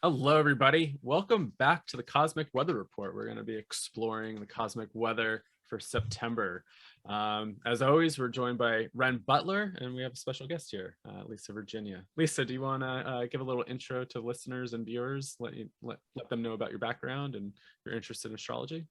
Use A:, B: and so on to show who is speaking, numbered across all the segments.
A: Hello, everybody. Welcome back to the Cosmic Weather Report. We're going to be exploring the cosmic weather for September. As always, we're joined by Renn Butler, and we have a special guest here, Lisa Virginia. Lisa, do you want to give a little intro to listeners and viewers? Let them know about your background and your interest in astrology.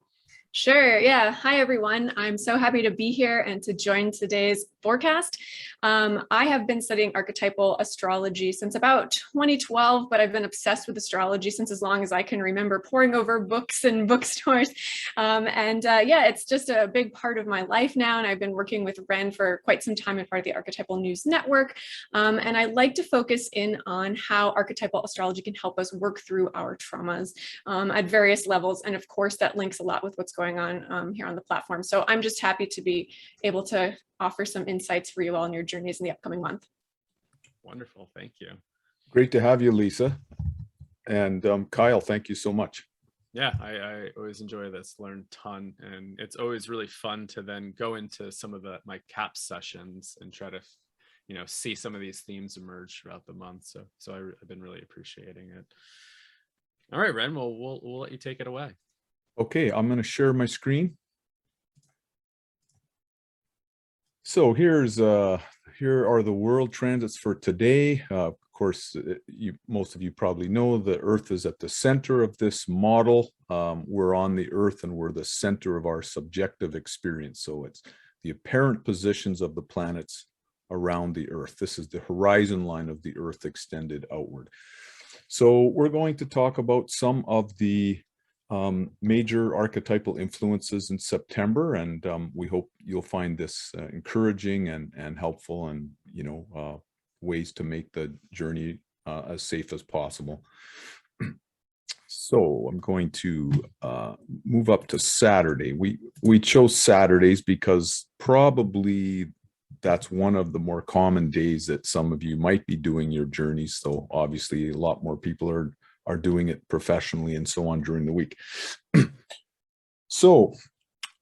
B: Sure. Yeah. Hi, everyone. I'm so happy to be here and to join today's forecast. I have been studying archetypal astrology since about 2012, but I've been obsessed with astrology since as long as I can remember, poring over books in bookstores. Yeah, it's just a big part of my life now. And I've been working with Renn for quite some time as part of the Archetypal News Network. And I like to focus in on how archetypal astrology can help us work through our traumas at various levels. And of course, that links a lot with what's going on here on the platform. So I'm just happy to be able to offer some insights for you all in your journeys in the upcoming month.
A: Wonderful. Thank you.
C: Great to have you, Lisa. And Kyle, thank you so much.
A: Yeah, I always enjoy this, learn a ton. And it's always really fun to then go into some of my CAP sessions and try to, see some of these themes emerge throughout the month. So I've been really appreciating it. All right, Renn, we'll let you take it away.
C: Okay, I'm going to share my screen. So here are the world transits for today. Of course, most of you probably know the Earth is at the center of this model. We're on the Earth and we're the center of our subjective experience. So it's the apparent positions of the planets around the Earth. This is the horizon line of the Earth extended outward. So we're going to talk about some of the major archetypal influences in September, and we hope you'll find this encouraging and helpful, and ways to make the journey as safe as possible. So I'm going to move up to Saturday. We chose Saturdays because probably that's one of the more common days that some of you might be doing your journeys. So obviously a lot more people are doing it professionally and so on during the week. So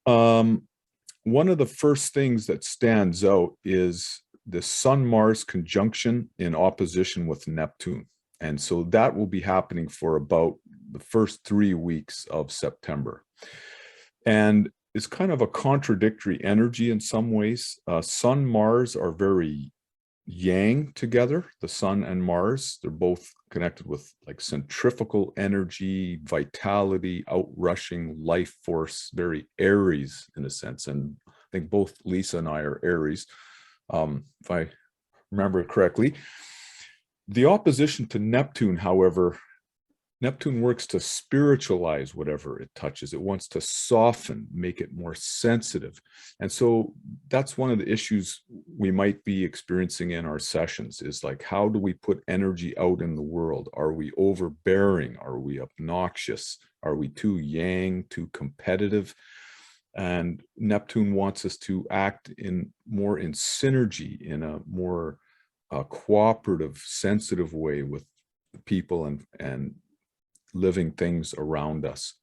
C: one of the first things that stands out is the Sun-Mars conjunction in opposition with Neptune. And so that will be happening for about the first 3 weeks of September. And it's kind of a contradictory energy in some ways. Sun-Mars are very yang together, the Sun and Mars. They're both connected with like centrifugal energy, vitality, outrushing life force, very Aries in a sense. And I think both Lisa and I are Aries, if I remember correctly. The opposition to Neptune, however, Neptune works to spiritualize whatever it touches. It wants to soften, make it more sensitive. And so that's one of the issues we might be experiencing in our sessions, is like, how do we put energy out in the world? Are we overbearing? Are we obnoxious? Are we too yang, too competitive? And Neptune wants us to act more in synergy, in a more cooperative, sensitive way with the people and living things around us.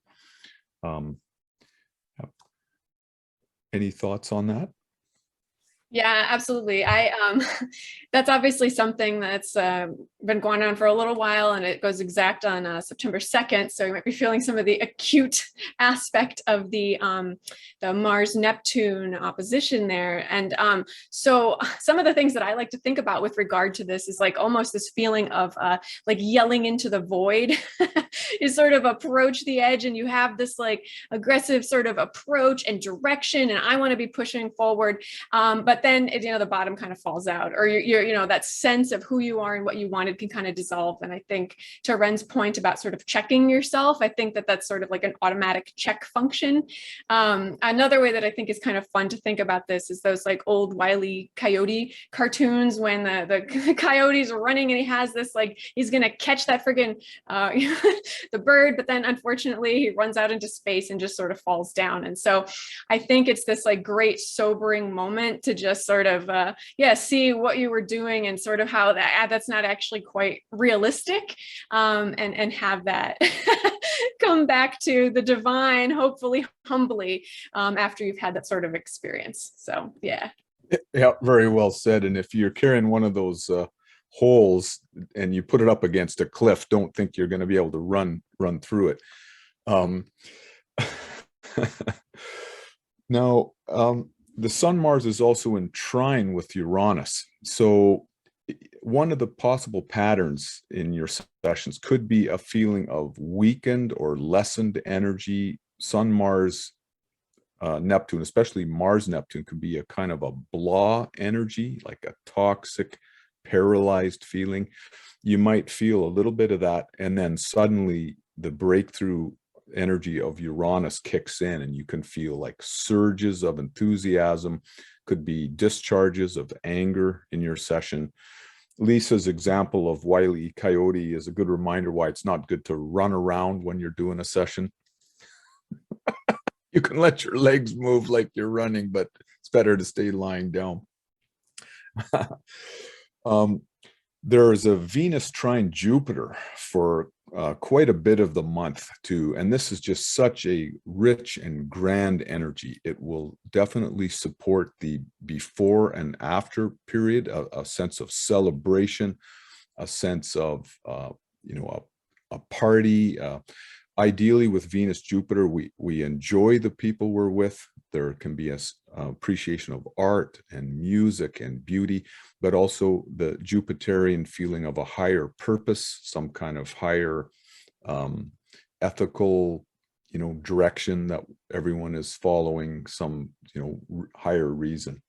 C: Any thoughts on that?
B: Yeah, absolutely. That's obviously something that's been going on for a little while, and it goes exact on September 2nd. So you might be feeling some of the acute aspect of the Mars-Neptune opposition there. And so some of the things that I like to think about with regard to this is like almost this feeling of like yelling into the void. You sort of approach the edge and you have this like aggressive sort of approach and direction, and I want to be pushing forward. But then, the bottom kind of falls out, or you're that sense of who you are and what you wanted can kind of dissolve. And I think to Renn's point about sort of checking yourself, I think that that's sort of like an automatic check function. Another way that I think is kind of fun to think about this is those like old Wile E. Coyote cartoons when the coyote's running and he has this like, he's going to catch that friggin' the bird, but then unfortunately he runs out into space and just sort of falls down. And so I think it's this like great sobering moment to just sort of, see what you were doing and sort of how that's not actually quite realistic, and have that come back to the divine, hopefully humbly, after you've had that sort of experience. So, yeah.
C: Yeah, very well said. And if you're carrying one of those holes and you put it up against a cliff, don't think you're going to be able to run through it. Now, the Sun Mars is also in trine with Uranus. So one of the possible patterns in your sessions could be a feeling of weakened or lessened energy. Sun Mars Neptune, especially Mars Neptune, could be a kind of a blah energy, like a toxic, paralyzed feeling. You might feel a little bit of that, and then suddenly the breakthrough energy of Uranus kicks in, and you can feel like surges of enthusiasm. Could be discharges of anger in your session. Lisa's example of Wile E. Coyote is a good reminder why it's not good to run around when you're doing a session. You can let your legs move like you're running, but it's better to stay lying down. There is a Venus trine Jupiter for quite a bit of the month too. And this is just such a rich and grand energy. It will definitely support the before and after period, a sense of celebration, a sense of, a party. Ideally with Venus Jupiter, we enjoy the people we're with. There can be a appreciation of art and music and beauty, but also the Jupiterian feeling of a higher purpose, some kind of higher ethical, direction that everyone is following, some, higher reason.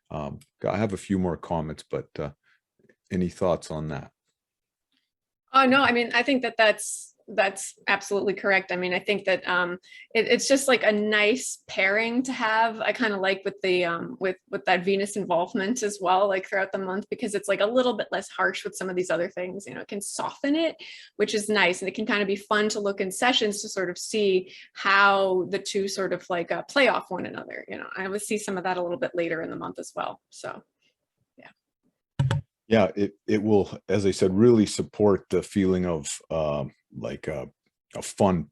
C: I have a few more comments, but any thoughts on that?
B: Oh, no, I mean, I think that's absolutely correct. I mean, I think that it's just like a nice pairing to have. I kind of like with the with that Venus involvement as well, like throughout the month, because it's like a little bit less harsh with some of these other things. It can soften it, which is nice, and it can kind of be fun to look in sessions to sort of see how the two sort of like play off one another. I would see some of that a little bit later in the month as well. So.
C: Yeah, it will, as I said, really support the feeling of like a fun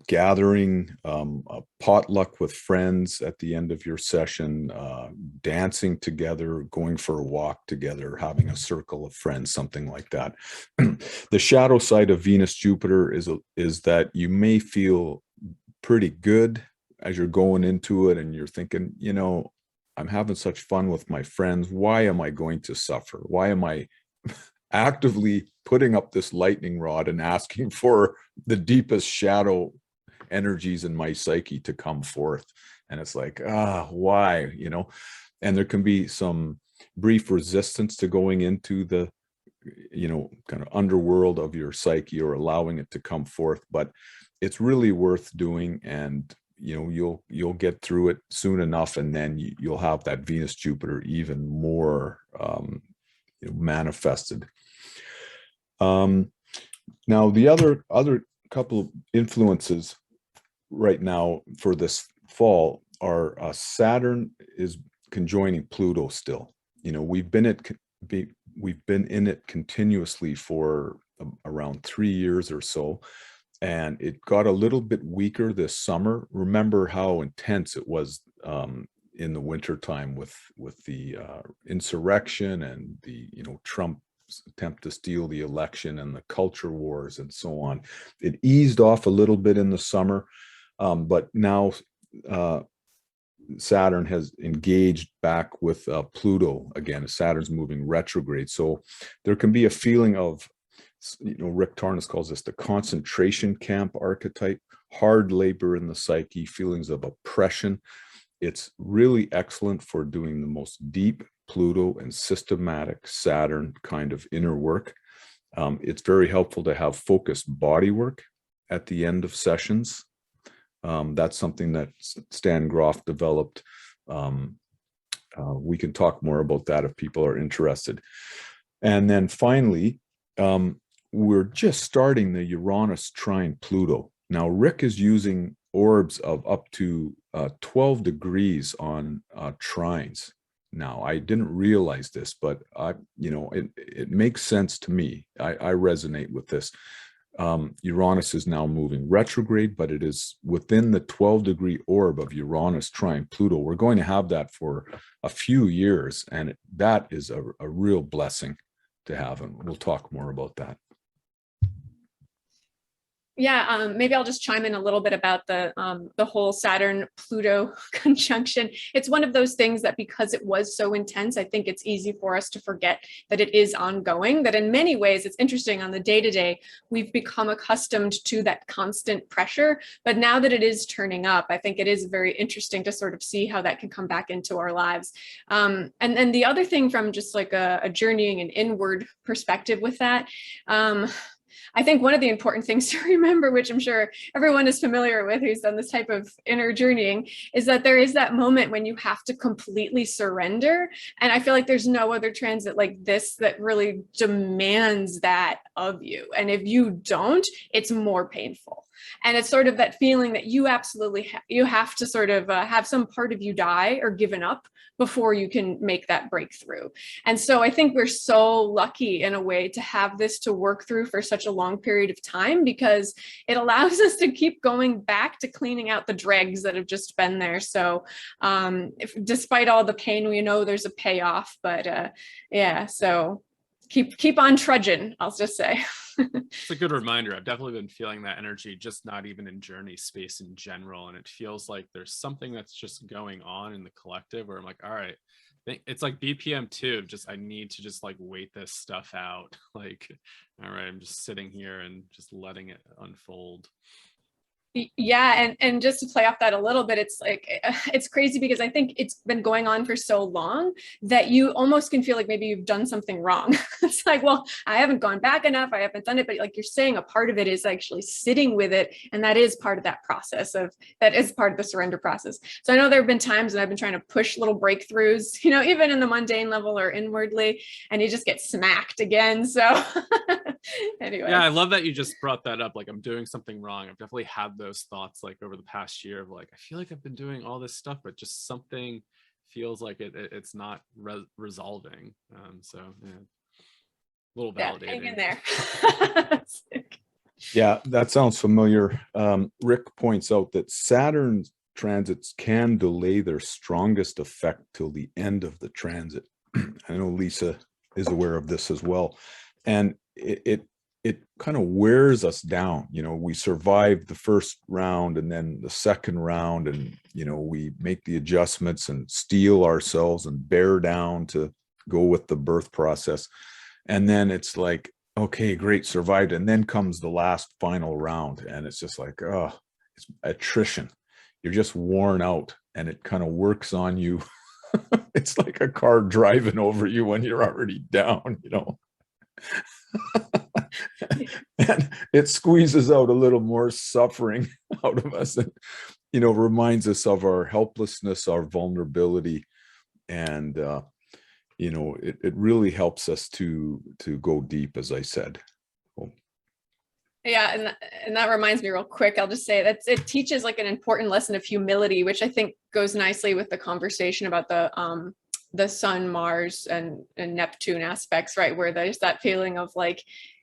C: gathering, a potluck with friends at the end of your session, dancing together, going for a walk together, having a circle of friends, something like that. The shadow side of Venus Jupiter is that you may feel pretty good as you're going into it, and you're thinking, I'm having such fun with my friends. Why am I going to suffer? Why am I actively putting up this lightning rod and asking for the deepest shadow energies in my psyche to come forth? And it's like, why? And there can be some brief resistance to going into the, kind of underworld of your psyche or allowing it to come forth, but it's really worth doing. And you'll get through it soon enough, and then you'll have that Venus Jupiter even more manifested. Now the other couple of influences right now for this fall are Saturn is conjoining Pluto still. We've been in it continuously for around 3 years or so. And it got a little bit weaker this summer. Remember how intense it was in the wintertime with the insurrection and the Trump's attempt to steal the election and the culture wars and so on. It eased off a little bit in the summer, but now Saturn has engaged back with Pluto again. Saturn's moving retrograde, so there can be a feeling of, Rick Tarnas calls this the concentration camp archetype, hard labor in the psyche, feelings of oppression. It's really excellent for doing the most deep Pluto and systematic Saturn kind of inner work. It's very helpful to have focused body work at the end of sessions. That's something that Stan Groff developed. We can talk more about that if people are interested. And then finally, we're just starting the Uranus trine Pluto. Now, Rick is using orbs of up to 12 degrees on trines. Now, I didn't realize this, but it makes sense to me. I resonate with this. Uranus is now moving retrograde, but it is within the 12-degree orb of Uranus trine Pluto. We're going to have that for a few years, and that is a real blessing to have, and we'll talk more about that.
B: Yeah, maybe I'll just chime in a little bit about the whole Saturn-Pluto conjunction. It's one of those things that because it was so intense, I think it's easy for us to forget that it is ongoing, that in many ways, it's interesting on the day-to-day, we've become accustomed to that constant pressure. But now that it is turning up, I think it is very interesting to sort of see how that can come back into our lives. And then the other thing from just like a journeying and inward perspective with that, I think one of the important things to remember, which I'm sure everyone is familiar with who's done this type of inner journeying, is that there is that moment when you have to completely surrender. And I feel like there's no other transit like this that really demands that of you. And if you don't, it's more painful. And it's sort of that feeling that you absolutely you have to sort of have some part of you die or given up before you can make that breakthrough. And so I think we're so lucky in a way to have this to work through for such a long period of time, because it allows us to keep going back to cleaning out the dregs that have just been there. So despite all the pain, we know there's a payoff, but yeah, so keep on trudging, I'll just say.
A: It's a good reminder. I've definitely been feeling that energy, just not even in journey space in general. And it feels like there's something that's just going on in the collective where I'm like, all right, it's like BPM 2, just I need to just like wait this stuff out. Like, all right, I'm just sitting here and just letting it unfold.
B: Yeah, and just to play off that a little bit, it's like, it's crazy because I think it's been going on for so long that you almost can feel like maybe you've done something wrong. It's like, well, I haven't gone back enough, I haven't done it, but like you're saying, a part of it is actually sitting with it, and that is part of that process that is part of the surrender process. So I know there have been times when I've been trying to push little breakthroughs, you know, even in the mundane level or inwardly, and you just get smacked again. So anyway.
A: Yeah, I love that you just brought that up. Like, I'm doing something wrong. I've definitely had those thoughts like over the past year of like, I feel like I've been doing all this stuff, but just something feels like it's not resolving. So yeah, a little validating.
B: Yeah, hang in there.
C: Yeah, that sounds familiar. Rick points out that Saturn transits can delay their strongest effect till the end of the transit. I know Lisa is aware of this as well. And it kind of wears us down. You know, we survive the first round and then the second round, and, you know, we make the adjustments and steel ourselves and bear down to go with the birth process. And then it's like, okay, great, survived. And then comes the last final round. And it's just like, oh, it's attrition. You're just worn out, and it kind of works on you. It's like a car driving over you when you're already down, you know. And it squeezes out a little more suffering out of us, and, you know, reminds us of our helplessness, our vulnerability. And you know, it really helps us to go deep, as I said.
B: Yeah, and that reminds me real quick, I'll just say that it teaches like an important lesson of humility, which I think goes nicely with the conversation about the Sun, Mars, and Neptune aspects, right? Where there's that feeling of like,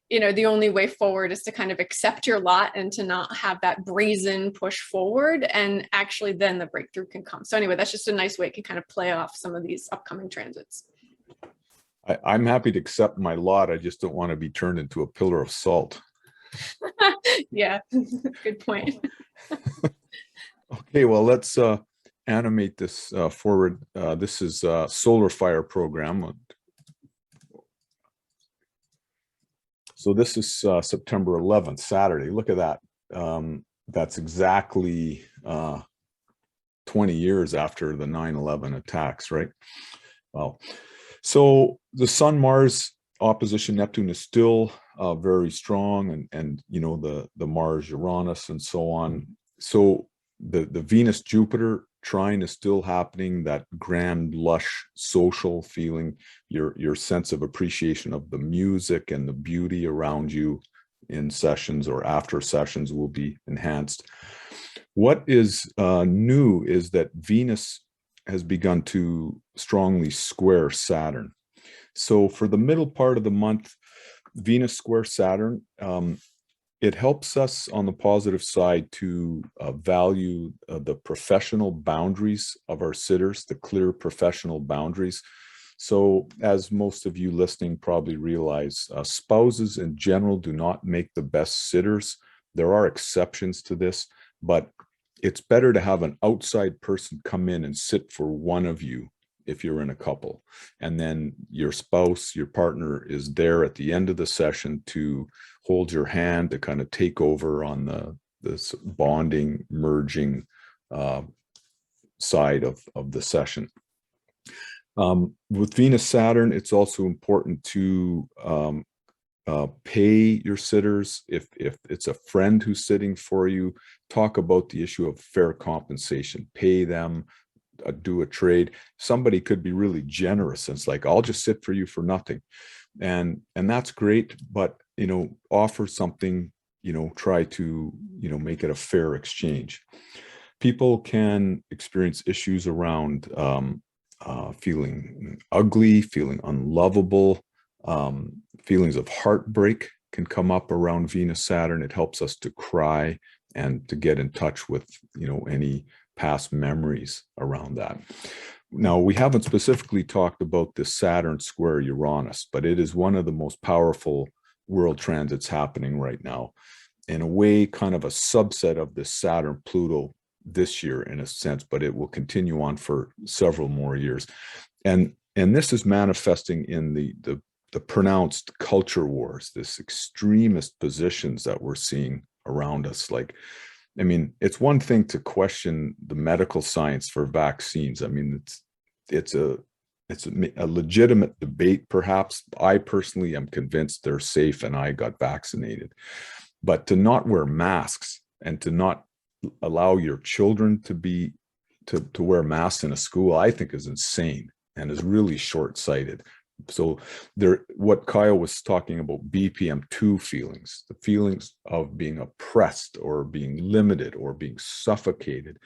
B: you know, the only way forward is to kind of accept your lot and to not have that brazen push forward, and actually then the breakthrough can come. So anyway, that's just a nice way it can kind of play off some of these upcoming transits.
C: I'm happy to accept my lot. I just don't want to be turned into a pillar of salt.
B: Yeah, good point.
C: Okay, well, let's animate this forward. This is a solar fire program. So this is September 11th, Saturday. Look at that. That's exactly 20 years after the 9/11 attacks, right? Well, so the Sun Mars opposition Neptune is still very strong, and you know, the Mars Uranus and so on. So the Venus Jupiter trine is still happening, that grand lush social feeling, your sense of appreciation of the music and the beauty around you in sessions or after sessions will be enhanced. What is new is that Venus has begun to strongly square Saturn. So for the middle part of the month, Venus square Saturn, it helps us on the positive side to value the professional boundaries of our sitters, the clear professional boundaries. So as most of you listening probably realize, spouses in general do not make the best sitters. There are exceptions to this, but it's better to have an outside person come in and sit for one of you if you're in a couple. And then your spouse, your partner is there at the end of the session to hold your hand, to kind of take over on this bonding, merging side of the session. With Venus Saturn, it's also important to pay your sitters. If it's a friend who's sitting for you, talk about the issue of fair compensation. Pay them, do a trade. Somebody could be really generous and it's like, I'll just sit for you for nothing. And that's great, but offer something, try to make it a fair exchange. People can experience issues around feeling ugly, feeling unlovable. Feelings of heartbreak can come up around Venus Saturn. It helps us to cry and to get in touch with any past memories around that. Now, we haven't specifically talked about this Saturn square Uranus, but it is one of the most powerful world transits happening right now. In a way, kind of a subset of this Saturn Pluto this year in a sense, but it will continue on for several more years. And this is manifesting in the pronounced culture wars, this extremist positions that we're seeing around us. Like, I mean, it's one thing to question the medical science for vaccines. I mean, it's a legitimate debate, perhaps. I personally am convinced they're safe and I got vaccinated. But to not wear masks and to not allow your children to wear masks in a school, I think is insane and is really short-sighted. So what Kyle was talking about, BPM2 feelings, the feelings of being oppressed or being limited or being suffocated.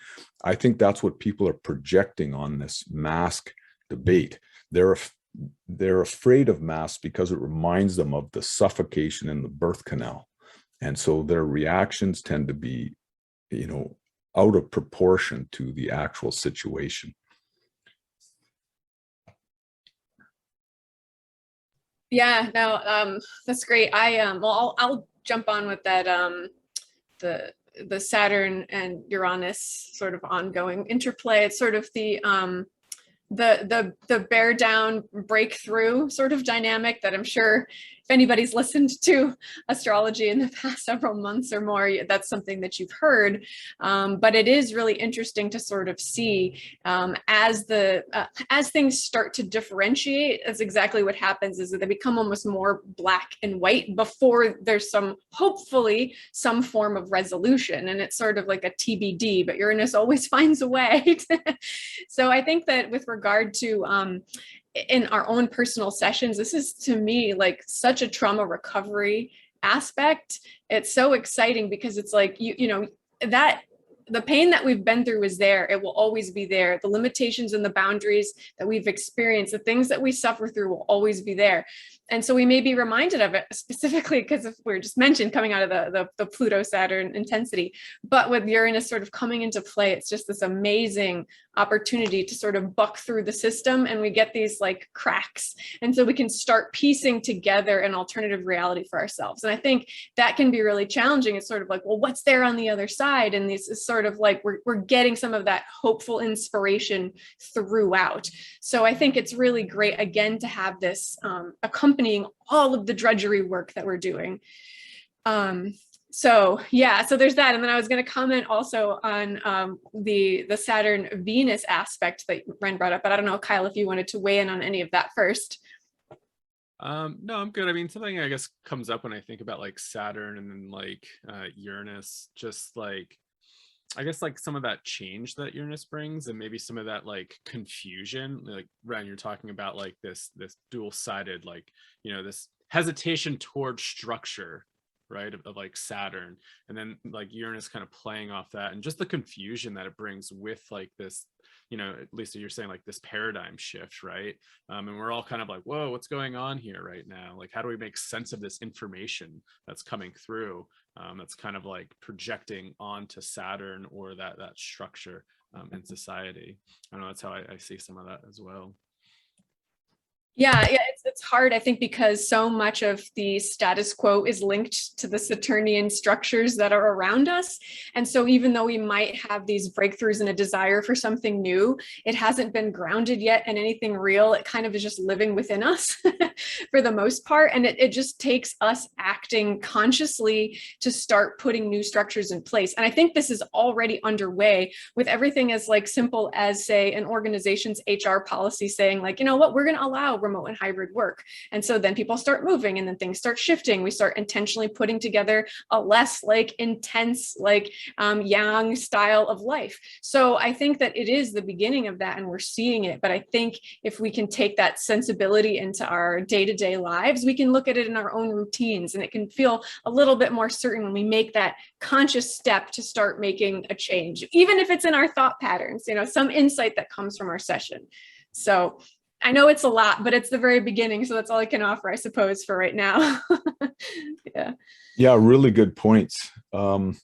C: I think that's what people are projecting on this mask debate. They're afraid of masks because it reminds them of the suffocation in the birth canal. And so their reactions tend to be, out of proportion to the actual situation.
B: Yeah, no, that's great. Well, I'll jump on with that. The Saturn and Uranus sort of ongoing interplay. It's sort of the bear down breakthrough sort of dynamic that I'm sure if anybody's listened to astrology in the past several months or more, that's something that you've heard. But it is really interesting to sort of see as things start to differentiate, that's exactly what happens, is that they become almost more black and white before there's hopefully some form of resolution. And it's sort of like a TBD, but Uranus always finds a way. So I think that with regard to in our own personal sessions, this is to me like such a trauma recovery aspect. It's so exciting because it's like, that the pain that we've been through is there. It will always be there. The limitations and the boundaries that we've experienced, the things that we suffer through will always be there. And so we may be reminded of it specifically because if we're just mentioned coming out of the Pluto Saturn intensity, but with Uranus sort of coming into play, it's just this amazing opportunity to sort of buck through the system, and we get these like cracks. And so we can start piecing together an alternative reality for ourselves. And I think that can be really challenging. It's sort of like, well, what's there on the other side? And this is sort of like, we're getting some of that hopeful inspiration throughout. So I think it's really great, again, to have this accompanying all of the drudgery work that we're doing. So there's that. And then I was going to comment also on the Saturn Venus aspect that Renn brought up, but I don't know, Kyle, if you wanted to weigh in on any of that first.
A: No, I'm good. I mean, something I guess comes up when I think about like Saturn and then like Uranus, just like, I guess like some of that change that Uranus brings and maybe some of that like confusion, like Renn, you're talking about like this dual-sided, like, this hesitation towards structure, right, of like Saturn, and then like Uranus kind of playing off that, and just the confusion that it brings with like this, at least you're saying like this paradigm shift, right? And we're all kind of like, whoa, what's going on here right now? Like, how do we make sense of this information that's coming through? that's kind of like projecting onto Saturn or that structure in society. I don't know, that's how I see some of that as well.
B: Yeah, it's hard, I think, because so much of the status quo is linked to the Saturnian structures that are around us. And so even though we might have these breakthroughs and a desire for something new, it hasn't been grounded yet in anything real. It kind of is just living within us for the most part. And it just takes us acting consciously to start putting new structures in place. And I think this is already underway with everything as like simple as, say, an organization's HR policy saying like, you know what, we're going to allow remote and hybrid work. And so then people start moving and then things start shifting. We start intentionally putting together a less like intense, like yang style of life. So I think that it is the beginning of that and we're seeing it. But I think if we can take that sensibility into our day-to-day lives, we can look at it in our own routines and it can feel a little bit more certain when we make that conscious step to start making a change, even if it's in our thought patterns, you know, some insight that comes from our session. So I know it's a lot, but it's the very beginning. So that's all I can offer, I suppose, for right now. Yeah. Yeah,
C: really good points. One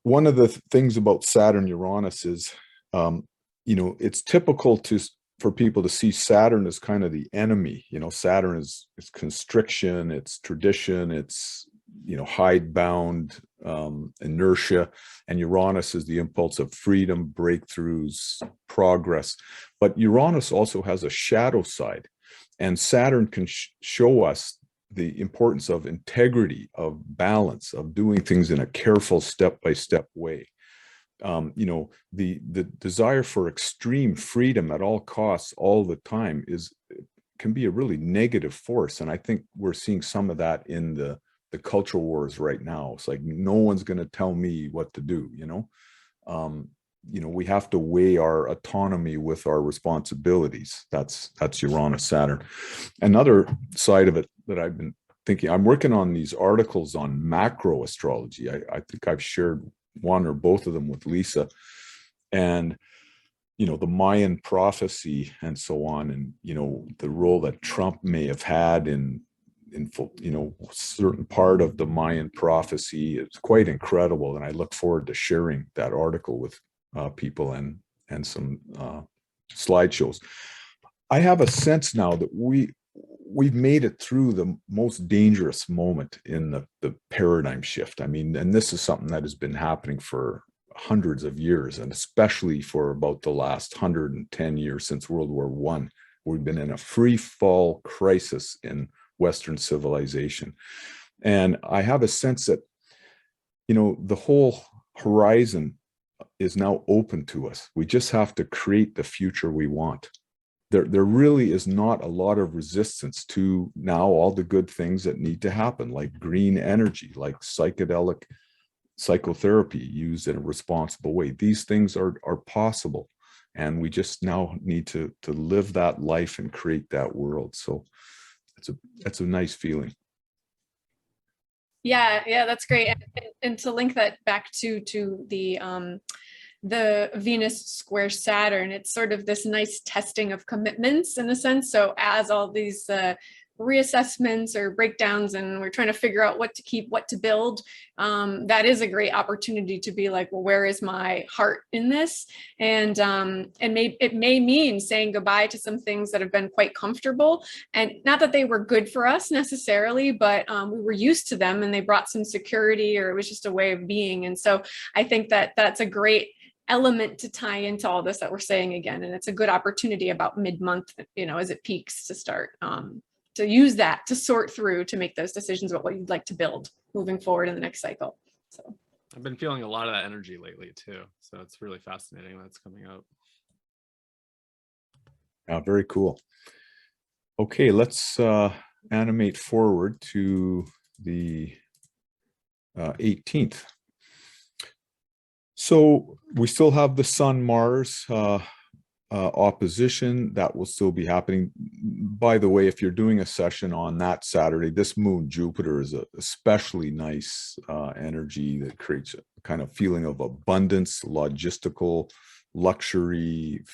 C: of the things about Saturn Uranus is, you know, it's typical for people to see Saturn as kind of the enemy. You know, Saturn is constriction, it's tradition, it's, you know, hidebound, inertia, and Uranus is the impulse of freedom, breakthroughs, progress. But Uranus also has a shadow side, and Saturn can show us the importance of integrity, of balance, of doing things in a careful step-by-step way. You know, the desire for extreme freedom at all costs all the time can be a really negative force, and I think we're seeing some of that in the cultural wars right now. It's like no one's going to tell me what to do, you know. You know, we have to weigh our autonomy with our responsibilities. That's Uranus Saturn. Another side of it that I've been thinking, I'm working on these articles on macro astrology. I think I've shared one or both of them with Lisa, and you know, the Mayan prophecy and so on, and you know, the role that Trump may have had in you know, certain part of the Mayan prophecy. It's quite incredible, and I look forward to sharing that article with people and some slideshows. I have a sense now that we've made it through the most dangerous moment in the paradigm shift. I mean, and this is something that has been happening for hundreds of years, and especially for about the last 110 years since World War I. We've been in a free fall crisis in Western civilization. And I have a sense that, you know, the whole horizon is now open to us. We just have to create the future we want. There really is not a lot of resistance to now all the good things that need to happen, like green energy, like psychedelic psychotherapy used in a responsible way. These things are possible. And we just now need to live that life and create that world. So that's a nice feeling.
B: Yeah, that's great. And to link that back to the Venus square Saturn, it's sort of this nice testing of commitments in a sense. So as all these reassessments or breakdowns and we're trying to figure out what to keep, what to build, that is a great opportunity to be like, well, where is my heart in this? And it may mean saying goodbye to some things that have been quite comfortable, and not that they were good for us necessarily, but we were used to them and they brought some security, or it was just a way of being. And so I think that that's a great element to tie into all this that we're saying again. And it's a good opportunity about mid-month, you know, as it peaks, to start to use that to sort through, to make those decisions about what you'd like to build moving forward in the next cycle. So
A: I've been feeling a lot of that energy lately too. So it's really fascinating that's coming up.
C: Yeah, very cool. Okay, let's animate forward to the 18th. So we still have the Sun-Mars opposition that will still be happening. By the way, if you're doing a session on that Saturday, this moon Jupiter is a especially nice energy that creates a kind of feeling of abundance, logistical, luxury,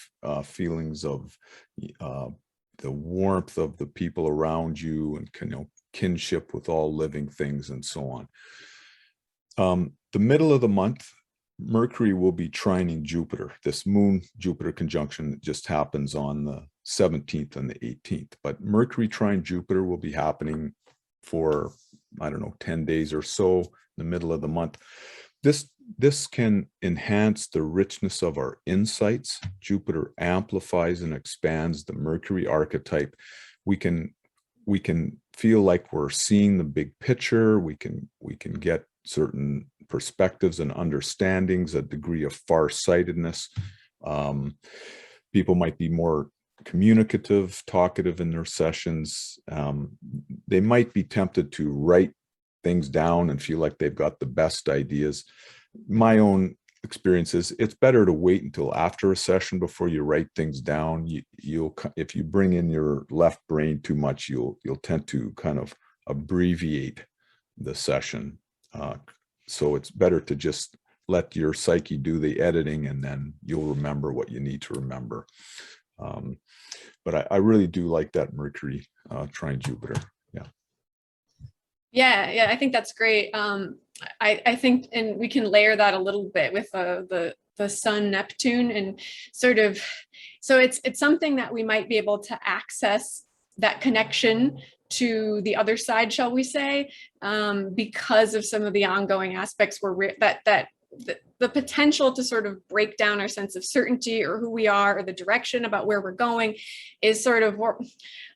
C: feelings of the warmth of the people around you, and, you know, kinship with all living things and so on. The middle of the month, Mercury will be trining Jupiter, this Moon-Jupiter conjunction that just happens on the 17th and the 18th. But Mercury trine Jupiter will be happening for, I don't know, 10 days or so in the middle of the month. This can enhance the richness of our insights. Jupiter amplifies and expands the Mercury archetype. We can feel like we're seeing the big picture. We can get certain perspectives and understandings, a degree of farsightedness. People might be more communicative, talkative in their sessions. They might be tempted to write things down and feel like they've got the best ideas. My own experience is it's better to wait until after a session before you write things down. If you bring in your left brain too much, you'll tend to kind of abbreviate the session. So it's better to just let your psyche do the editing, and then you'll remember what you need to remember. But I really do like that Mercury trine Jupiter.
B: Yeah, I think that's great. I think, and we can layer that a little bit with the Sun Neptune, and sort of, so it's something that we might be able to access that connection to the other side, shall we say, because of some of the ongoing aspects where the potential to sort of break down our sense of certainty or who we are or the direction about where we're going is sort of,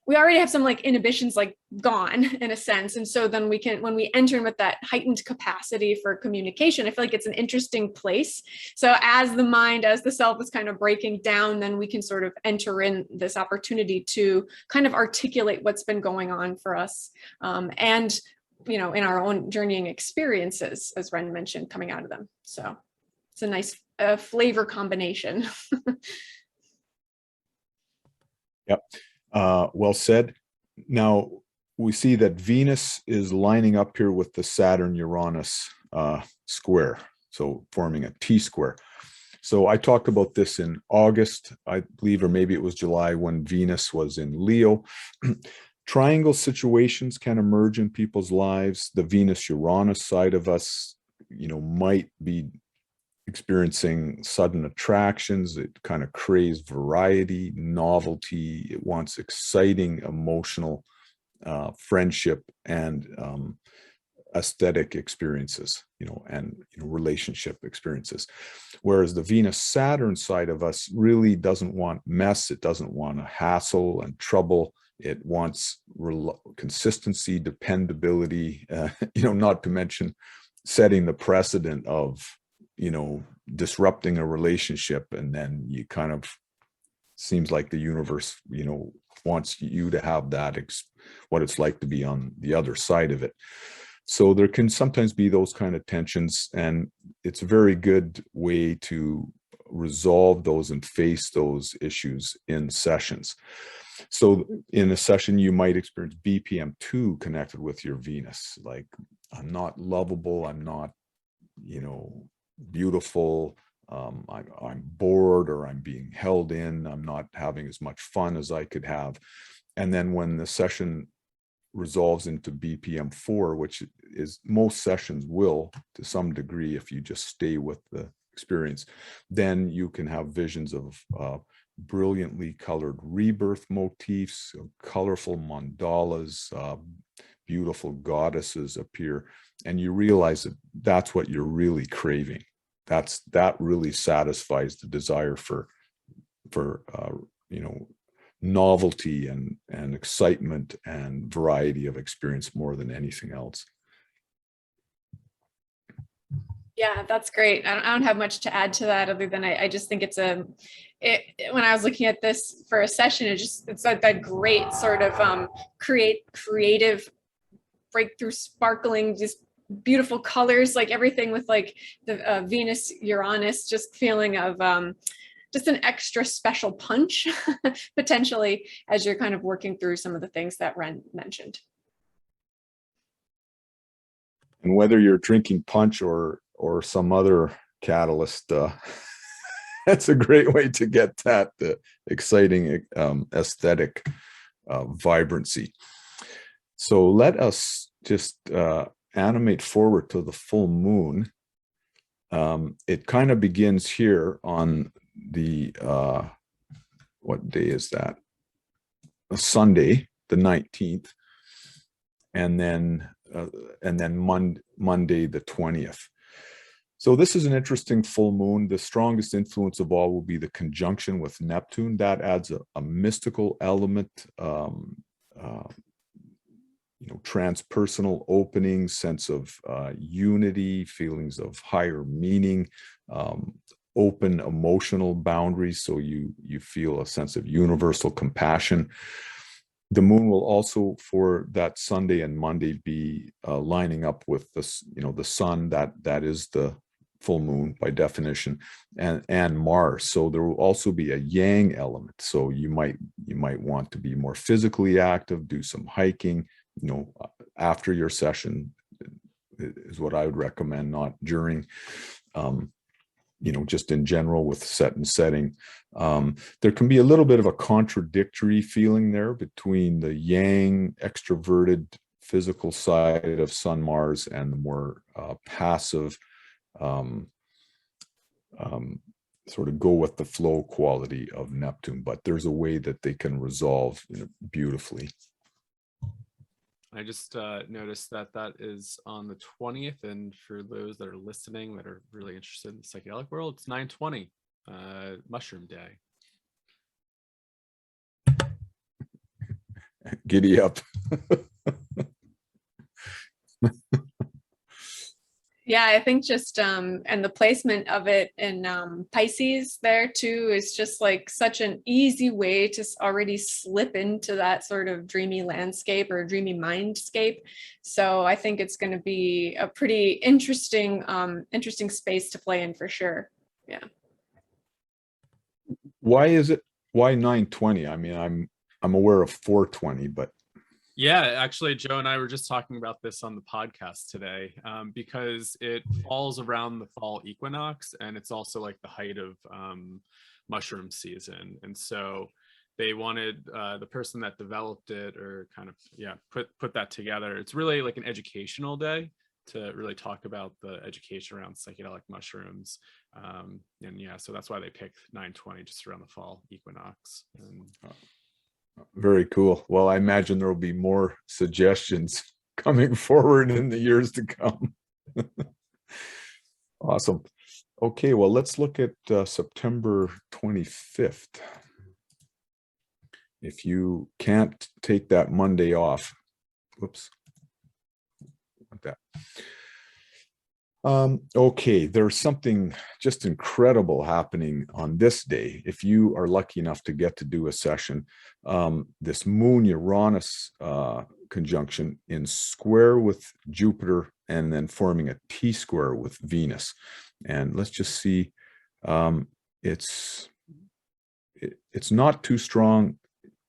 B: we already have some like inhibitions like gone in a sense. And so then we can, when we enter in with that heightened capacity for communication, I feel like it's an interesting place. So as the mind, as the self is kind of breaking down, then we can sort of enter in this opportunity to kind of articulate what's been going on for us. And, you know, in our own journeying experiences, as Renn mentioned, coming out of them. So it's a nice flavor combination.
C: Yep. Well said. Now we see that Venus is lining up here with the Saturn Uranus square, so forming a T square. So I talked about this in August, I believe, or maybe it was July, when Venus was in Leo. Triangle situations can emerge in people's lives. The Venus Uranus side of us, you know, might be experiencing sudden attractions. It kind of craves variety, novelty. It wants exciting emotional friendship and aesthetic experiences, you know, and relationship experiences. Whereas the Venus Saturn side of us really doesn't want mess. It doesn't want a hassle and trouble. It wants consistency, dependability, you know, not to mention setting the precedent of, you know, disrupting a relationship, and then you kind of seems like the universe, you know, wants you to have that what it's like to be on the other side of it. So there can sometimes be those kind of tensions, and it's a very good way to resolve those and face those issues in sessions. So in a session, you might experience BPM2 connected with your Venus, like, I'm not lovable, I'm not, you know, beautiful, I'm bored, or I'm being held in, I'm not having as much fun as I could have. And then when the session resolves into BPM4, which is most sessions will to some degree if you just stay with the experience, then you can have visions of brilliantly colored rebirth motifs, colorful mandalas, beautiful goddesses appear, and you realize that that's what you're really craving. That really satisfies the desire for you know, novelty and excitement and variety of experience more than anything else.
B: Yeah, that's great. I don't have much to add to that, other than I just think it's when I was looking at this for a session, it's like that great sort of creative breakthrough, sparkling, just beautiful colors, like everything with like the Venus Uranus, just feeling of just an extra special punch potentially as you're kind of working through some of the things that Renn mentioned.
C: And whether you're drinking punch or some other catalyst, that's a great way to get that exciting aesthetic vibrancy. So let us just animate forward to the full moon, it kind of begins here on the, what day is that? A Sunday, the 19th, and then Monday, the 20th. So this is an interesting full moon. The strongest influence of all will be the conjunction with Neptune. That adds a mystical element, transpersonal opening, sense of unity, feelings of higher meaning, open emotional boundaries. So you feel a sense of universal compassion. The moon will also, for that Sunday and Monday, be lining up with the sun. That is the full moon by definition, and Mars. So there will also be a yang element. So you might want to be more physically active, do some hiking, after your session is what I would recommend, not during. Just in general with set and setting. There can be a little bit of a contradictory feeling there between the yang, extroverted, physical side of Sun Mars and the more passive, sort of go with the flow quality of Neptune. But there's a way that they can resolve beautifully.
A: I just noticed that is on the 20th, and for those that are listening that are really interested in the psychedelic world, it's 9/20, Mushroom Day.
C: Giddy up.
B: Yeah, I think just and the placement of it in Pisces there too is just like such an easy way to already slip into that sort of dreamy landscape or dreamy mindscape. So I think it's going to be a pretty interesting space to play in for sure. Yeah.
C: Why 9/20? I mean, I'm aware of 4/20, but
A: yeah, actually, Joe and I were just talking about this on the podcast today, because it falls around the fall equinox, and it's also like the height of mushroom season. And so they wanted the person that developed it, or kind of put that together. It's really like an educational day to really talk about the education around psychedelic mushrooms. So that's why they picked 9/20, just around the fall equinox.
C: Very cool. Well, I imagine there will be more suggestions coming forward in the years to come. Awesome. Okay, well, let's look at September 25th. If you can't take that Monday off, whoops, like that. Okay, there's something just incredible happening on this day. If you are lucky enough to get to do a session, this Moon Uranus conjunction in square with Jupiter, and then forming a T-square with Venus. And let's just see, it's not too strong,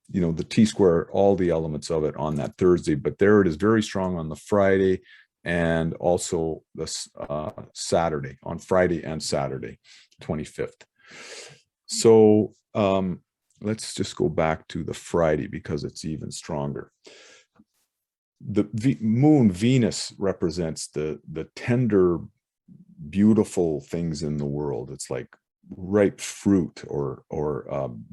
C: the T-square, all the elements of it on that Thursday, but there it is, very strong on the Friday, and also this Saturday, on Friday and Saturday, 25th. So let's just go back to the Friday because it's even stronger. The moon Venus represents the tender, beautiful things in the world. It's like ripe fruit or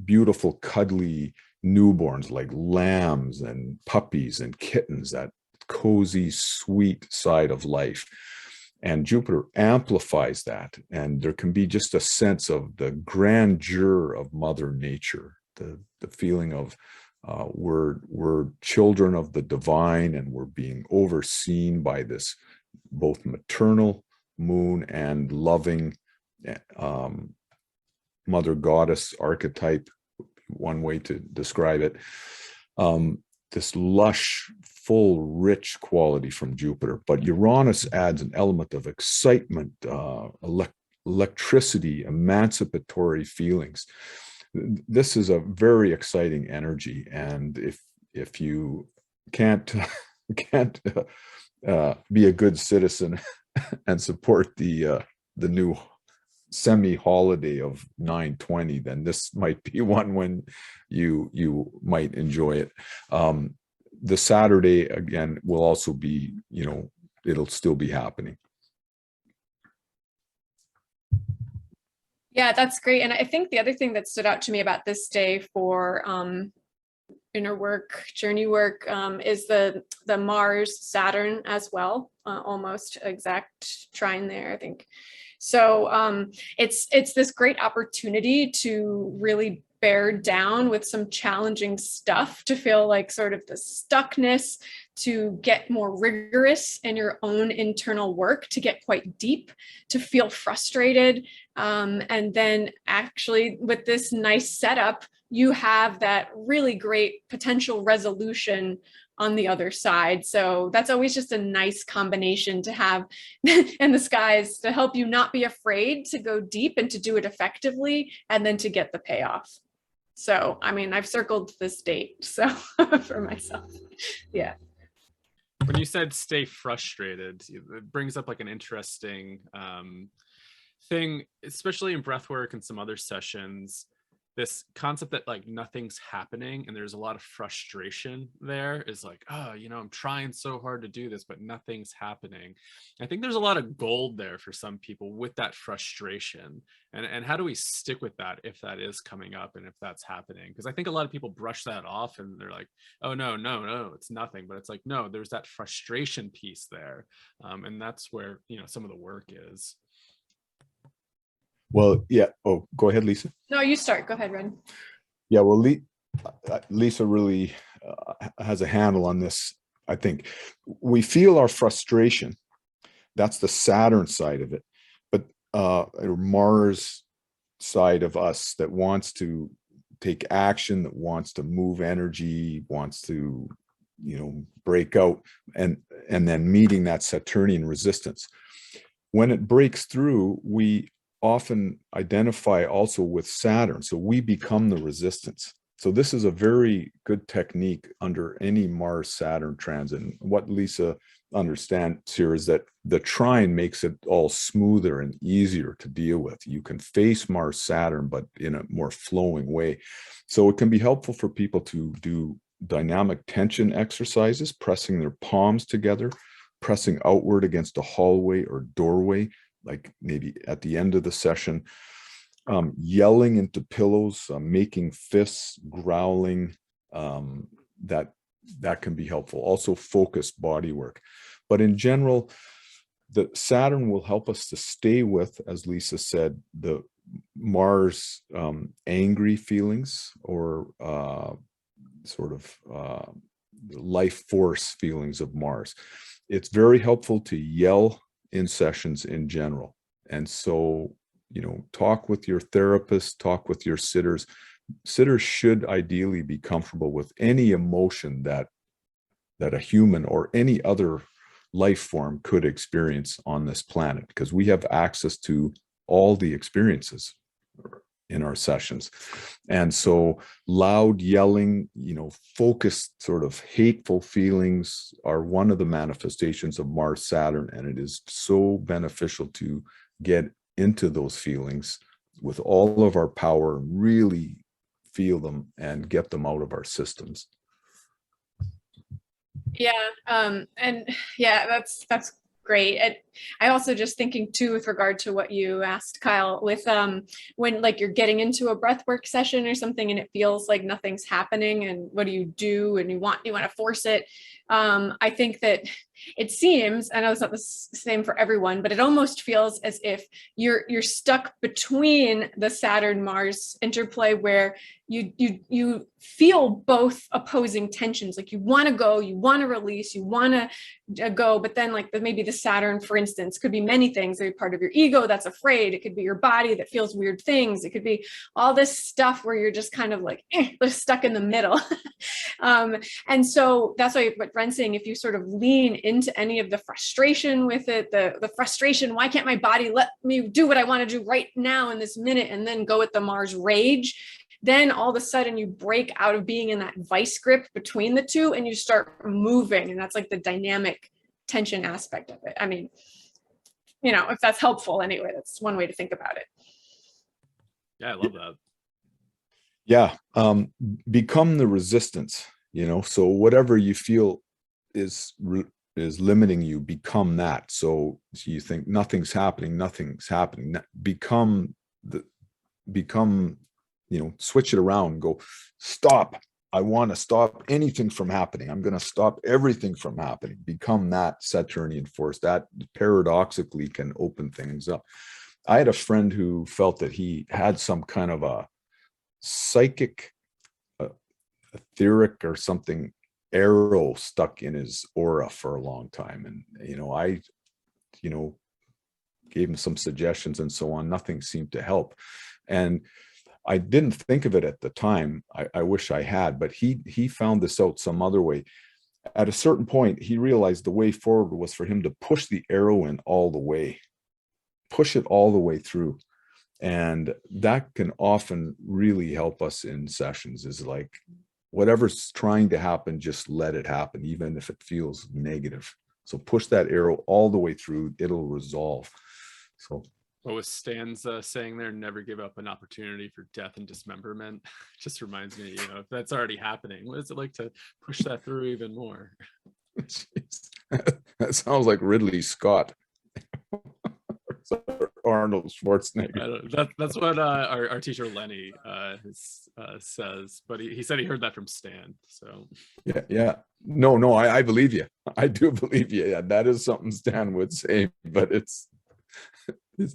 C: beautiful, cuddly newborns like lambs and puppies and kittens, that cozy, sweet side of life. And Jupiter amplifies that. And there can be just a sense of the grandeur of Mother Nature, the feeling of we're children of the divine, and we're being overseen by this both maternal moon and loving mother goddess archetype, one way to describe it. This lush, full, rich quality from Jupiter. But Uranus adds an element of excitement, electricity, emancipatory feelings. This is a very exciting energy, and if you can't be a good citizen and support the new semi-holiday of 9/20, then this might be one when you might enjoy it. The Saturday again will also be it'll still be happening.
B: Yeah, that's great. And I think the other thing that stood out to me about this day for inner work, journey work, is the Mars Saturn as well, almost exact trine there, I think. So it's this great opportunity to really bear down with some challenging stuff, to feel like sort of the stuckness, to get more rigorous in your own internal work, to get quite deep, to feel frustrated. And then actually with this nice setup, you have that really great potential resolution on the other side. So that's always just a nice combination to have in the skies, to help you not be afraid to go deep and to do it effectively, and then to get the payoff. So, I mean, I've circled this date, so for myself. Yeah.
A: When you said stay frustrated, it brings up like an interesting thing, especially in breath work and some other sessions, this concept that like nothing's happening and there's a lot of frustration there, is like, oh, you know, I'm trying so hard to do this, but nothing's happening. I think there's a lot of gold there for some people with that frustration. And how do we stick with that if that is coming up and if that's happening? Because I think a lot of people brush that off and they're like, oh, no, it's nothing. But it's like, no, there's that frustration piece there. And that's where, you know, some of the work is.
C: Well, yeah. Oh, go ahead, Lisa.
B: No, you start. Go ahead, Renn.
C: Yeah, well, Lisa really has a handle on this. I think we feel our frustration. That's the Saturn side of it. But Mars side of us that wants to take action, that wants to move energy, wants to, you know, break out, and then meeting that Saturnian resistance. When it breaks through, we often identify also with Saturn. So we become the resistance. So this is a very good technique under any Mars-Saturn transit. And what Lisa understands here is that the trine makes it all smoother and easier to deal with. You can face Mars-Saturn, but in a more flowing way. So it can be helpful for people to do dynamic tension exercises, pressing their palms together, pressing outward against a hallway or doorway, like maybe at the end of the session, yelling into pillows, making fists, growling, that can be helpful. Also focused body work. But in general, the Saturn will help us to stay with, as Lisa said, the Mars angry feelings, or sort of life force feelings of Mars. It's very helpful to yell in sessions in general. And so, you know, talk with your therapist, talk with your sitters. Sitters should ideally be comfortable with any emotion that a human or any other life form could experience on this planet, because we have access to all the experiences in our sessions. And so loud yelling, you know, focused sort of hateful feelings are one of the manifestations of Mars Saturn, and it is so beneficial to get into those feelings with all of our power, really feel them and get them out of our systems.
B: Yeah, and yeah, that's great. And I also just thinking too, with regard to what you asked, Kyle, with when like you're getting into a breathwork session or something and it feels like nothing's happening, and what do? And you want to force it. I think that it seems, I know it's not the same for everyone, but it almost feels as if you're stuck between the Saturn Mars interplay, where you feel both opposing tensions. Like you want to go, you want to release, you want to go, but then like maybe the Saturn, for instance, could be many things. It could be part of your ego that's afraid. It could be your body that feels weird things. It could be all this stuff where you're just kind of like stuck in the middle. And so that's why what Renn's saying, if you sort of lean into any of the frustration with it, the frustration, why can't my body let me do what I want to do right now in this minute, and then go with the Mars rage, then all of a sudden you break out of being in that vice grip between the two and you start moving. And that's like the dynamic tension aspect of it. I mean, you know, if that's helpful anyway, that's one way to think about it.
A: Yeah, I love that.
C: Yeah, become the resistance, you know, so whatever you feel is is limiting you, become that. So you think nothing's happening, become, switch it around and go, stop. I want to stop anything from happening. I'm going to stop everything from happening. Become that Saturnian force. That paradoxically can open things up. I had a friend who felt that he had some kind of a psychic, etheric or something arrow stuck in his aura for a long time. And, I gave him some suggestions and so on. Nothing seemed to help. And I didn't think of it at the time. I wish I had, but he found this out some other way. At a certain point, he realized the way forward was for him to push the arrow in all the way, push it all the way through. And that can often really help us in sessions, is like, whatever's trying to happen, just let it happen, even if it feels negative. So push that arrow all the way through, it'll resolve. So
A: what was Stan's saying there, never give up an opportunity for death and dismemberment? Just reminds me, if that's already happening, what is it like to push that through even more?
C: That sounds like Ridley Scott. Arnold Schwarzenegger.
A: That's what our teacher Lenny says, but he said he heard that from Stan. So
C: yeah. No, I believe you. I do believe you. Yeah, that is something Stan would say, but it's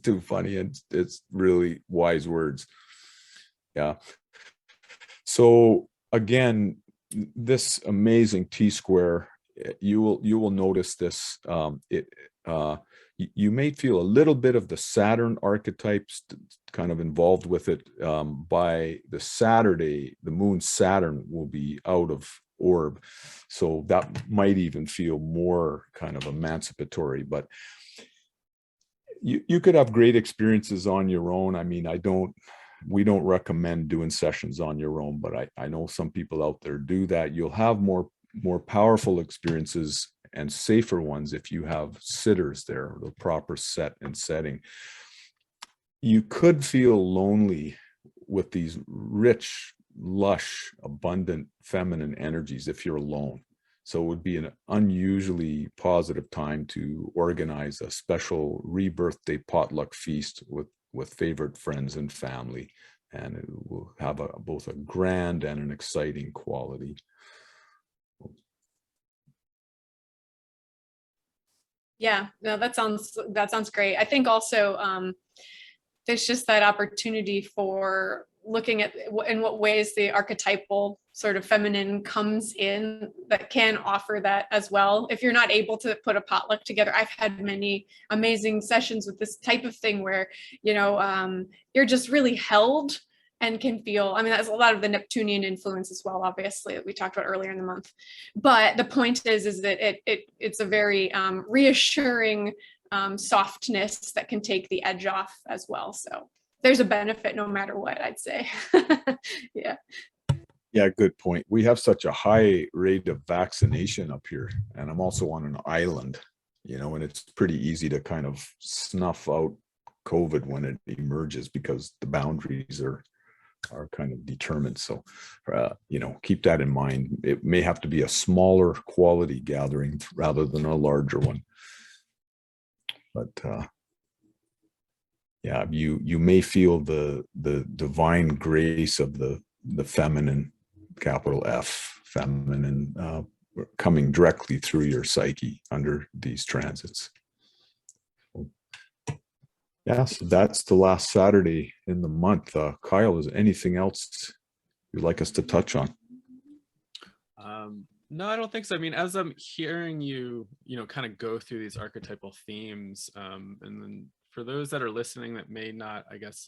C: too funny, and it's really wise words. Yeah. So again, this amazing T-square, you will notice this. You may feel a little bit of the Saturn archetypes kind of involved with it. By the Saturday, the moon Saturn will be out of orb. So that might even feel more kind of emancipatory, but you could have great experiences on your own. I mean, we don't recommend doing sessions on your own, but I know some people out there do that. You'll have more powerful experiences and safer ones if you have sitters there, the proper set and setting. You could feel lonely with these rich, lush, abundant feminine energies if you're alone. So it would be an unusually positive time to organize a special rebirthday potluck feast with favorite friends and family. And it will have both a grand and an exciting quality.
B: Yeah, no, that sounds great. I think also there's just that opportunity for looking at in what ways the archetypal sort of feminine comes in that can offer that as well. If you're not able to put a potluck together, I've had many amazing sessions with this type of thing where, you're just really held and can feel, I mean, that's a lot of the Neptunian influence as well, obviously, that we talked about earlier in the month. But the point is that it's a very reassuring softness that can take the edge off as well. So there's a benefit no matter what, I'd say. Yeah.
C: Yeah, good point. We have such a high rate of vaccination up here, and I'm also on an island, and it's pretty easy to kind of snuff out COVID when it emerges because the boundaries are kind of determined. So, keep that in mind. It may have to be a smaller quality gathering rather than a larger one. But yeah, you may feel the divine grace of the feminine, capital F, feminine, coming directly through your psyche under these transits. Yeah, so that's the last Saturday in the month. Kyle, is anything else you'd like us to touch on?
A: No, I don't think so. I mean, as I'm hearing you, kind of go through these archetypal themes, and then for those that are listening that may not, I guess,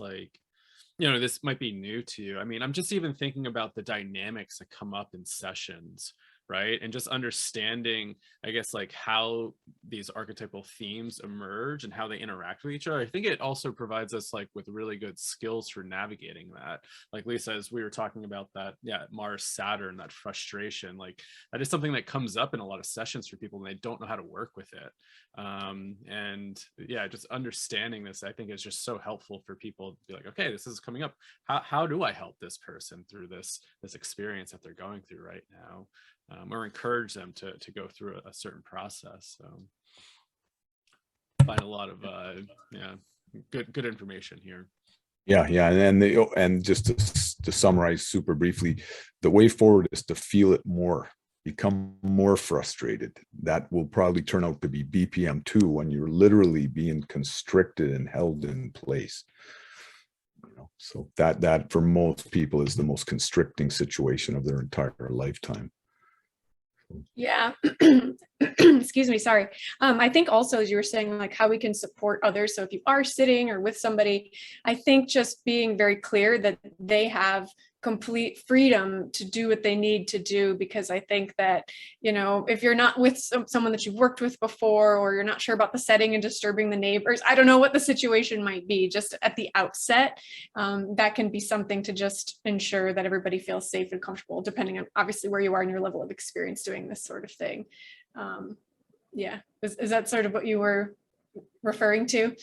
A: this might be new to you. I mean, I'm just even thinking about the dynamics that come up in sessions, right? And just understanding, I guess, how these archetypal themes emerge and how they interact with each other. I think it also provides us with really good skills for navigating that. Like Lisa, as we were talking about that, Mars Saturn, that frustration, that is something that comes up in a lot of sessions for people and they don't know how to work with it. And yeah, just understanding this, I think, is just so helpful for people to be like, okay, this is coming up. How do I help this person through this experience that they're going through right now? or encourage them to go through a certain process. So find a lot of good information here.
C: Yeah, and just to summarize super briefly, the way forward is to feel it more, become more frustrated. That will probably turn out to be BPM 2, when you're literally being constricted and held in place. So that for most people is the most constricting situation of their entire lifetime.
B: Yeah. Excuse me. Sorry. I think also, as you were saying, like how we can support others. So if you are sitting or with somebody, I think just being very clear that they have complete freedom to do what they need to do, because I think that, if you're not with someone that you've worked with before, or you're not sure about the setting and disturbing the neighbors, I don't know what the situation might be, just at the outset, that can be something to just ensure that everybody feels safe and comfortable, depending on obviously where you are in your level of experience doing this sort of thing. Yeah. Is that sort of what you were referring to?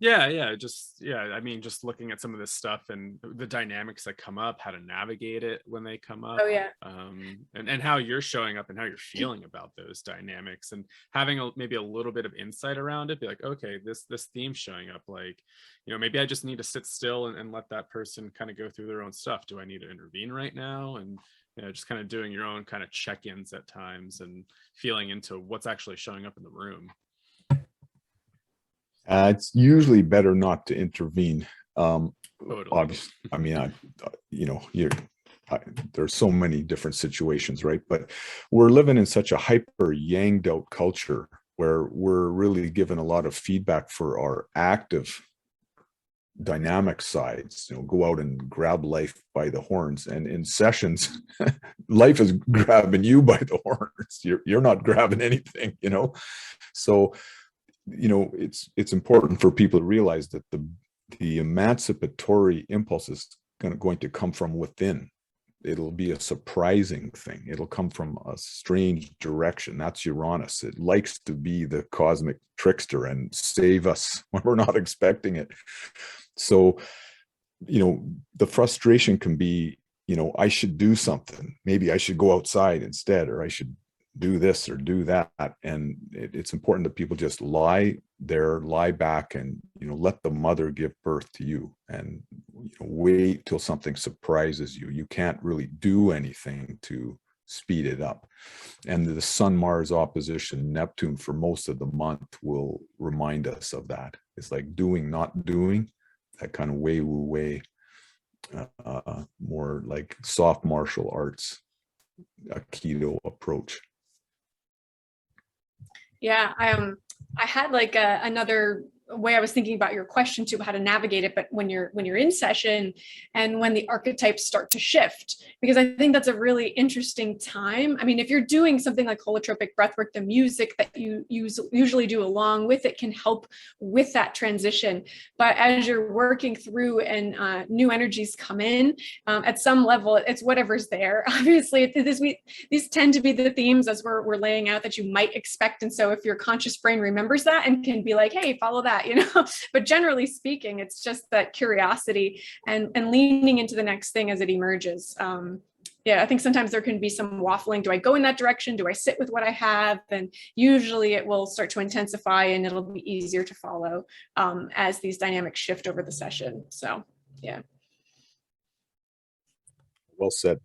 A: I mean, just looking at some of this stuff and the dynamics that come up, how to navigate it when they come up.
B: Oh yeah.
A: And how you're showing up and how you're feeling about those dynamics, and having maybe a little bit of insight around it. Be like, okay, this theme's showing up, like, maybe I just need to sit still and let that person kind of go through their own stuff. Do I need to intervene right now? And just kind of doing your own kind of check-ins at times and feeling into what's actually showing up in the room.
C: It's usually better not to intervene.
A: Totally.
C: Obviously, I mean, there's so many different situations, right? But we're living in such a hyper yanged out culture where we're really given a lot of feedback for our active dynamic sides. Go out and grab life by the horns, and in sessions life is grabbing you by the horns. You're not grabbing anything, so it's important for people to realize that the emancipatory impulse is going to come from within. It'll be a surprising thing. It'll come from a strange direction. That's Uranus. It likes to be the cosmic trickster and save us when we're not expecting it. So, the frustration can be, I should do something. Maybe I should go outside instead, or I should do this or do that. And it's important that people just lie back and let the mother give birth to you, and wait till something surprises you. You can't really do anything to speed it up. And the Sun-Mars opposition Neptune for most of the month will remind us of that. It's like doing, not doing, that kind of way more like soft martial arts, Aikido approach.
B: Yeah, I had like another way I was thinking about your question too, how to navigate it, but when you're in session and when the archetypes start to shift, because I think that's a really interesting time. I mean, if you're doing something like holotropic breathwork, the music that you usually do along with it can help with that transition. But as you're working through and new energies come in, at some level, it's whatever's there. Obviously, these tend to be the themes as we're laying out that you might expect. And so if your conscious brain remembers that and can be like, hey, follow that, but generally speaking, it's just that curiosity and leaning into the next thing as it emerges. I think sometimes there can be some waffling. Do I go in that direction? Do I sit with what I have? And usually it will start to intensify and it'll be easier to follow as these dynamics shift over the session. So, yeah.
C: Well said.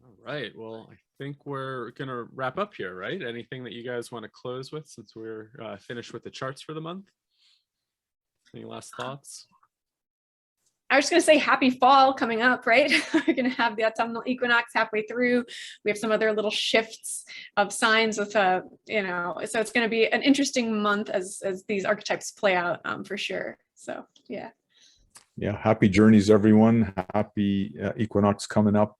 A: All right. Well, I think we're going to wrap up here, right? Anything that you guys want to close with since we're finished with the charts for the month? Any last thoughts?
B: I was just going to say happy fall coming up, right? We're going to have the autumnal equinox halfway through. We have some other little shifts of signs with, so it's going to be an interesting month as these archetypes play out for sure. So, yeah. Yeah.
C: Happy journeys, everyone. Happy equinox coming up.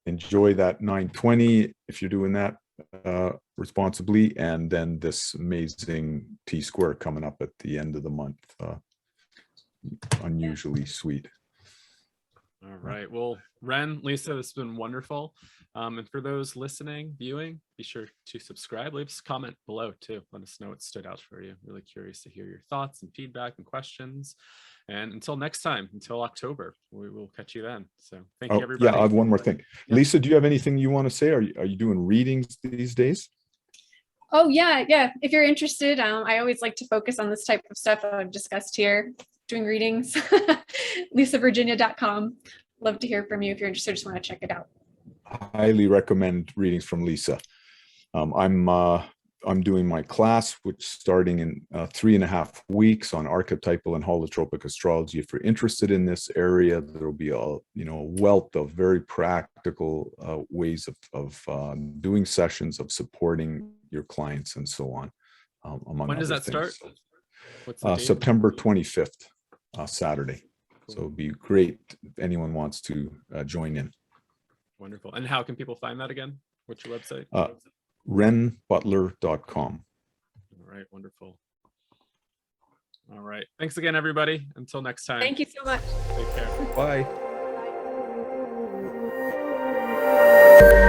C: Enjoy that 920 if you're doing that responsibly, and then this amazing T-square coming up at the end of the month, unusually sweet.
A: All right. Well, Renn, Lisa, this has been wonderful. And for those listening, viewing, be sure to subscribe. Leave us a comment below too. Let us know what stood out for you. Really curious to hear your thoughts and feedback and questions. And until next time, until October, we will catch you then. So thank you, everybody.
C: Yeah, I have one more thing.
A: Yeah.
C: Lisa, do you have anything you want to say? Are you doing readings these days?
B: Oh yeah. If you're interested, I always like to focus on this type of stuff I've discussed here, doing readings. lisavirginia.com. Love to hear from you if you're interested. Just want to check it out.
C: Highly recommend readings from Lisa. I'm doing my class, which starting in 3.5 weeks on archetypal and holotropic astrology. If you're interested in this area, there will be a wealth of very practical ways of doing sessions, of supporting your clients, and so on.
A: When does that start? What's the date?
C: September 25th, Saturday.
A: Cool.
C: So it'd be great if anyone wants to join in.
A: Wonderful. And how can people find that again? What's your website?
C: RennButler.com.
A: All right. Wonderful. All right. Thanks again, everybody. Until next time.
B: Thank you so much.
C: Take care. Bye.